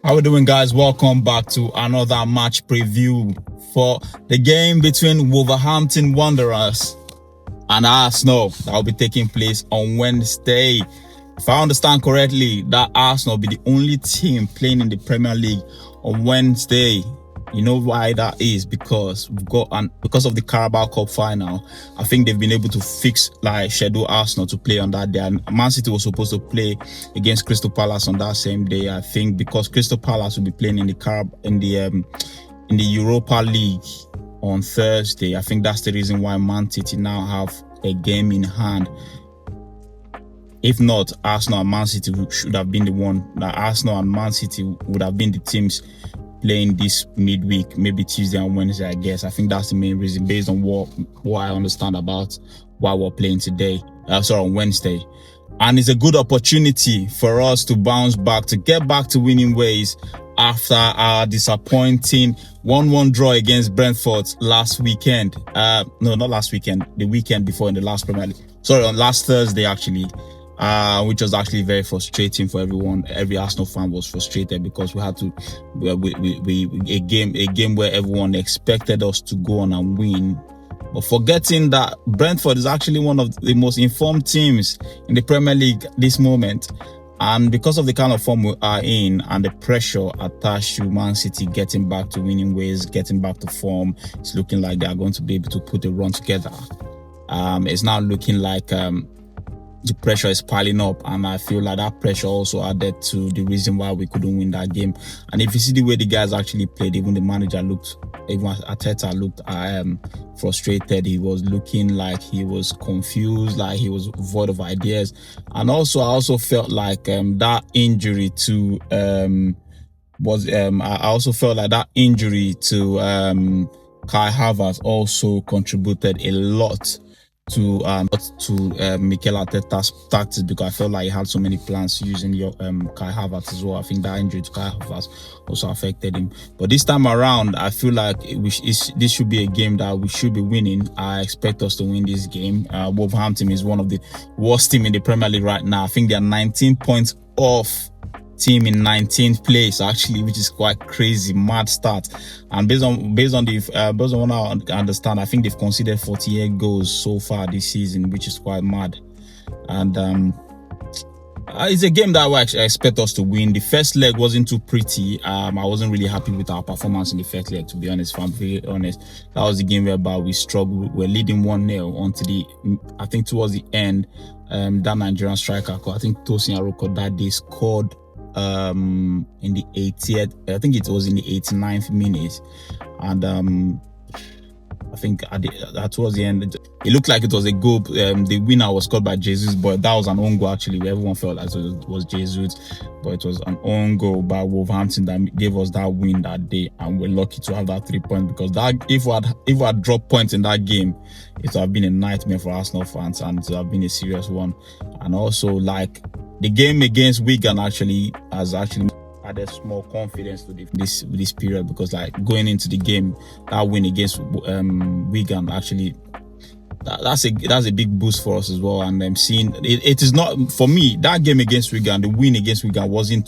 How we doing, guys? Welcome back to another match preview for the game between Wolverhampton Wanderers and Arsenal that will be taking place on Wednesday. If I understand correctly, that Arsenal will be the only team playing in the Premier League on Wednesday. You know why that is? Because because of the Carabao Cup final. I think they've been able to schedule Arsenal to play on that day. And Man City was supposed to play against Crystal Palace on that same day. I think because Crystal Palace will be playing in the Europa League on Thursday. I think that's the reason why Man City now have a game in hand. If not, Arsenal and Man City should have been the one. That Arsenal and Man City would have been the teams playing this midweek, maybe Tuesday and Wednesday, I guess. I think that's the main reason, based on what I understand about why we're playing today. On Wednesday. And it's a good opportunity for us to bounce back, to get back to winning ways after our disappointing 1-1 draw against Brentford last weekend. No, not last weekend, the weekend before in the last Premier League. On last Thursday, actually. Which was actually very frustrating for everyone. Every Arsenal fan was frustrated because we had to a game where everyone expected us to go on and win, but forgetting that Brentford is actually one of the most informed teams in the Premier League this moment. And because of the kind of form we are in and the pressure attached to Man City getting back to winning ways, getting back to form, it's looking like they are going to be able to put a run together. It's now looking like the pressure is piling up, and I feel like that pressure also added to the reason why we couldn't win that game. And if you see the way the guys actually played, even the manager even Arteta looked frustrated. He was looking like he was confused, like he was void of ideas. And also, I also felt like that injury to Kai Havertz also contributed a lot to Mikel Arteta's tactics, because I felt like he had so many plans using Kai Havertz as well. I think that injury to Kai Havertz also affected him. But this time around, I feel like this should be a game that we should be winning. I expect us to win this game. Wolverhampton is one of the worst teams in the Premier League right now. I think they are 19 points off team in 19th place, actually, which is quite crazy, mad start. And based on what I understand, I think they've conceded 48 goals so far this season, which is quite mad. And it's a game that I expect us to win. The first leg wasn't too pretty. I wasn't really happy with our performance in the first leg, to be honest. If I'm very honest, that was the game whereby we struggled. We're leading 1-0 I think towards the end, that Nigerian striker, I think Tosin Aroko, that day scored in the 80th, I think it was in the 89th minute, and I think towards the end, it looked like it was a goal. The winner was scored by Jesus, but that was an own goal actually, where everyone felt like it was Jesus, but it was an own goal by Wolverhampton that gave us that win that day, and we're lucky to have that 3 points, because that if we had dropped points in that game, it would have been a nightmare for Arsenal fans, and it would have been a serious one. And also, like, the game against Wigan has added small confidence to this period, because like going into the game, that win against Wigan, actually that's a big boost for us as well. And seeing it is not, for me, that game against Wigan, the win against Wigan wasn't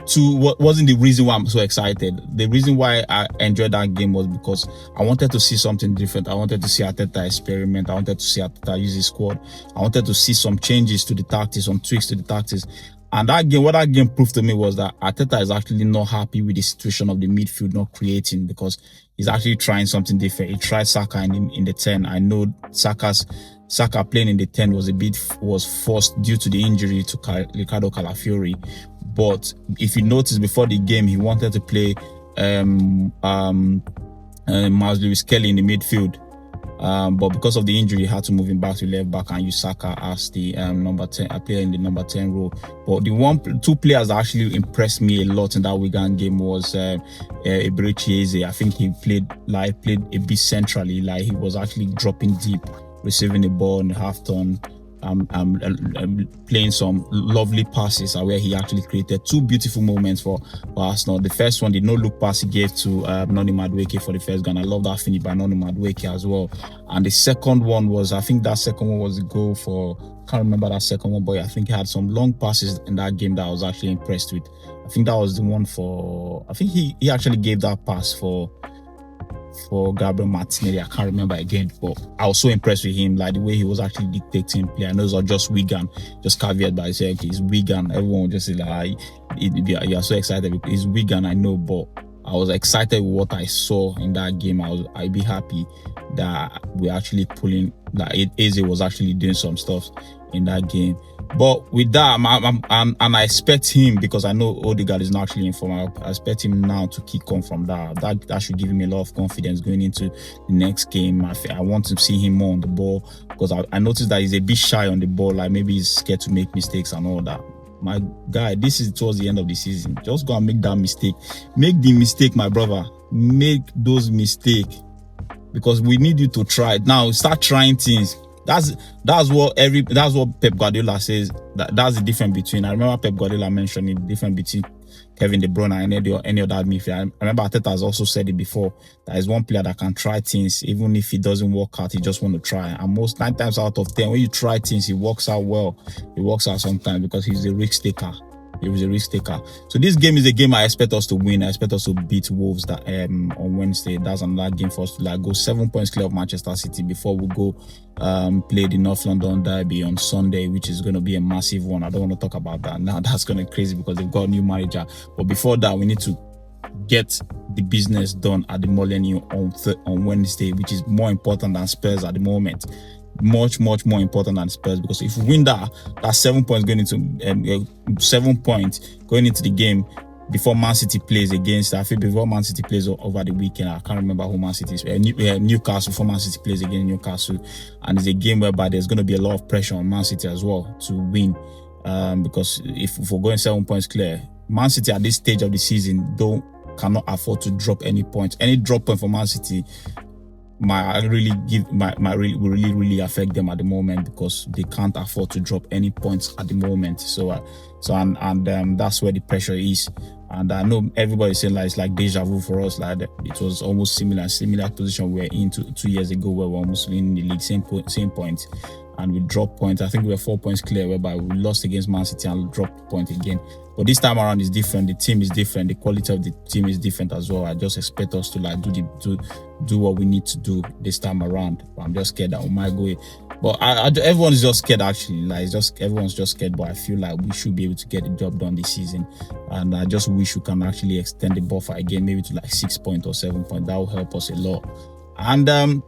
the reason why I'm so excited. The reason why I enjoyed that game was because I wanted to see something different. I wanted to see Arteta experiment. I wanted to see Arteta use his squad. I wanted to see some changes to the tactics, some tweaks to the tactics. And what that game proved to me was that Arteta is actually not happy with the situation of the midfield not creating, because he's actually trying something different. He tried Saka in the 10. I know Saka playing in the 10 was forced due to the injury to Ricardo Calafiori. But if you notice, before the game, he wanted to play Miles Lewis Kelly in the midfield. But because of the injury, he had to move him back to left back and use Saka as the number 10, a player in the number 10 role. But two players that actually impressed me a lot in that Wigan game was Eberechi Eze. I think he played a bit centrally, like he was actually dropping deep, receiving the ball in the half turn, playing some lovely passes where he actually created two beautiful moments for Arsenal. The first one, the no-look pass he gave to Noni Madueke for the first goal. I love that finish by Noni Madueke as well. And the second one was, I think that second one was the goal for can't remember that second one, but I think he had some long passes in that game that I was actually impressed with. I think that was the one for, I think he actually gave that pass for Gabriel Martinelli. I can't remember again, but I was so impressed with him, like the way he was actually dictating play. I know it's not just Wigan, just caveat by saying, okay, it's Wigan. Everyone will just say like, you're so excited because it's Wigan, I know, but I was excited with what I saw in that game. I'd be happy that we're actually pulling, that Eze was actually doing some stuff in that game. But with that, I expect him, because I know Odegaard is not actually in form, I expect him now to kick on from that. That should give him a lot of confidence going into the next game. I want to see him more on the ball, because I noticed that he's a bit shy on the ball, like maybe he's scared to make mistakes and all that. My guy, this is towards the end of the season. Just go and make that mistake. Make the mistake, my brother. Make those mistakes, because we need you to try it. Now start trying things. That's what Pep Guardiola says. That's the difference between. I remember Pep Guardiola mentioning the difference between Kevin De Bruyne and any other midfielder. I remember Arteta has also said it before, that there's one player that can try things, even if it doesn't work out, he just want to try. And most 9 times out of 10, when you try things, it works out well. It works out sometimes, because he's a risk taker. He was a risk taker. So this game is a game I expect us to win. I expect us to beat Wolves that on Wednesday. That's another game for us to like go 7 points clear of Manchester City before we go play the North London derby on Sunday, which is going to be a massive one. I don't want to talk about that now. That's going to be crazy because they've got a new manager. But before that, we need to get the business done at the Molineux on Wednesday, which is more important than Spurs at the moment. Much more important than Spurs, because if we win that 7 points going into 7 points going into the game before Man City plays against, I feel before Man City plays over the weekend, I can't remember who Man City is, Newcastle, before Man City plays against Newcastle, and it's a game whereby there's going to be a lot of pressure on Man City as well to win, because if we're going 7 points clear, Man City at this stage of the season cannot afford to drop any points. Any drop point for Man City will really affect them at the moment, because they can't afford to drop any points at the moment. That's where the pressure is. And I know everybody's saying like it's like deja vu for us. Like it was almost similar position we were in 2 years ago, where we're almost in the league, same points, and we dropped points. I think we were 4 points clear, whereby we lost against Man City and dropped point again. But this time around is different. The team is different. The quality of the team is different as well. I just expect us to like do what we need to do this time around. But I'm just scared that we might go. But everyone is just scared actually. Like everyone's just scared. But I feel like we should be able to get the job done this season. And I just wish we can actually extend the buffer again, maybe to like 6 points or 7 points. That will help us a lot. And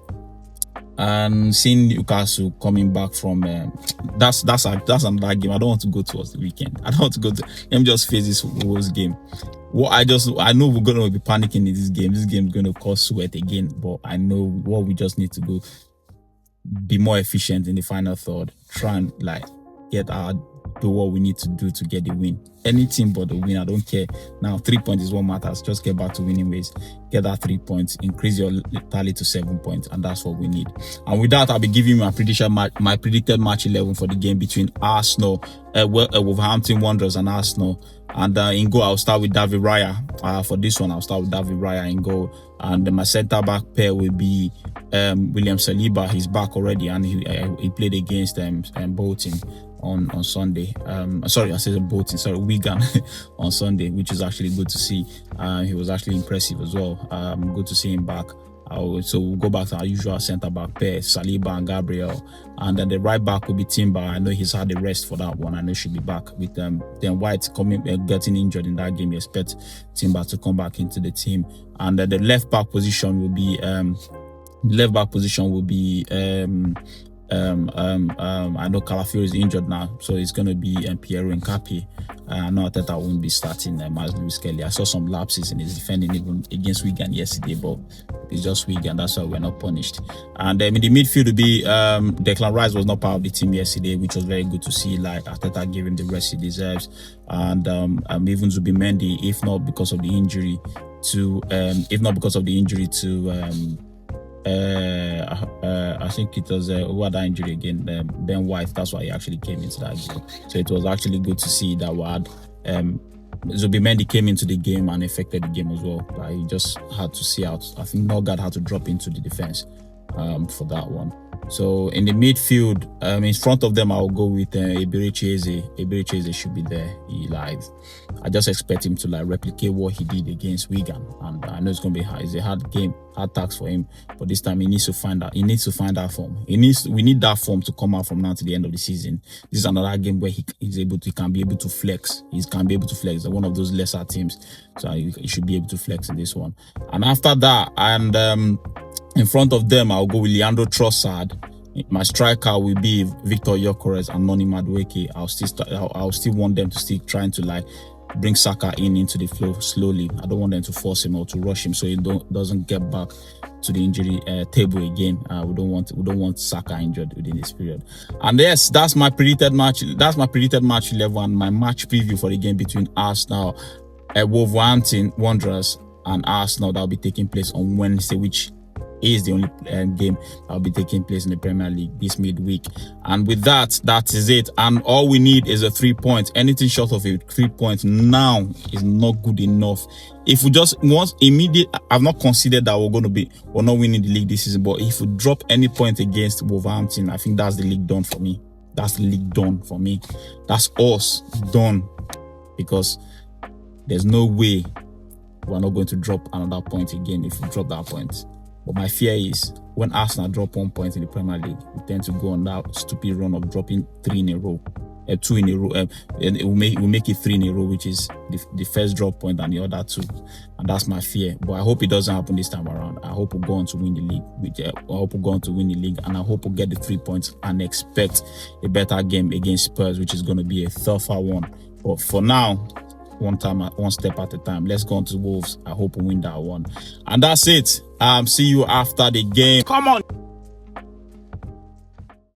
seeing Newcastle coming back from that's another game. I don't want to go towards the weekend. I don't want to go to. Let me just face this Wolves game. I know we're gonna be panicking in this game. This game is gonna cause sweat again. But I know what we just need to go. Be more efficient in the final third. Try and like do what we need to do to get the win. Anything but the win, I don't care. Now 3 points is what matters. Just get back to winning ways. Get that 3 points, increase your tally to 7 points, and that's what we need. And with that, I'll be giving you my predicted match 11 for the game between Arsenal, Wolverhampton Wanderers and Arsenal. And in goal, I'll start with David Raya. For this one, I'll start with David Raya in goal. And my centre back pair will be William Saliba. He's back already, and he played against Bolton on Sunday. Sorry, I said Bolton. Sorry, Wigan on Sunday, which is actually good to see. He was actually impressive as well. Good to see him back. So we'll go back to our usual centre back pair, Saliba and Gabriel, and then the right back will be Timber. I know he's had a rest for that one. I know he'll be back with then White getting injured in that game. You expect Timber to come back into the team, and the left back position will be I know Calafiori is injured now, so it's going to be Piero Hincapié. I know Arteta won't be starting Miles Lewis Kelly. I saw some lapses in his defending even against Wigan yesterday, but it's just Wigan. That's why we're not punished. And in the midfield will be Declan Rice was not part of the team yesterday, which was very good to see. Like Arteta gave him the rest he deserves, and even Zubimendi, if not because of the injury to I think it was who had that injury again, Ben White. That's why he actually came into that game. So it was actually good to see that we had Zubimendi came into the game and affected the game as well. But he just had to see out. I think Norgard had to drop into the defense for that one. So in the midfield, in front of them, I'll go with Eberechi Eze. Eberechi Eze should be there. I just expect him to replicate what he did against Wigan, and I know it's gonna be hard. It's a hard game, hard task for him. But this time he needs to find that. He needs to find that form. We need that form to come out from now to the end of the season. This is another game where he can be able to flex. He can be able to flex. One of those lesser teams, so he should be able to flex in this one. And after that, in front of them, I'll go with Leandro Trossard. My striker will be Victor Gyökeres and Noni Madueke. I'll still want them to still trying to bring Saka into the flow slowly. I don't want them to force him or to rush him so he doesn't get back to the injury table again. We don't want Saka injured within this period. And yes, that's my predicted match. That's my predicted match 11 and my match preview for the game between Arsenal, Wolverhampton Wanderers, and Arsenal that will be taking place on Wednesday, which is the only game that will be taking place in the Premier League this midweek. And with that is it. And all we need is a 3 points. Anything short of a 3 points now is not good enough. If we just want immediate, I've not considered that we're not winning the league this season, but if we drop any point against Wolverhampton, I think that's the league done for me. That's the league done for me. That's us done, because there's no way we're not going to drop another point again if we drop that point. But my fear is when Arsenal drop 1 point in the Premier League, we tend to go on that stupid run of dropping 3 in a row, 2 in a row, and we'll make it 3 in a row, which is the first drop point and the other 2, and that's my fear. But I hope it doesn't happen this time around. I hope we go on to win the league. And I hope we get the 3 points and expect a better game against Spurs, which is going to be a tougher one. But for now, one step at a time. Let's go on to Wolves. I hope we win that one. And that's it. See you after the game. Come on.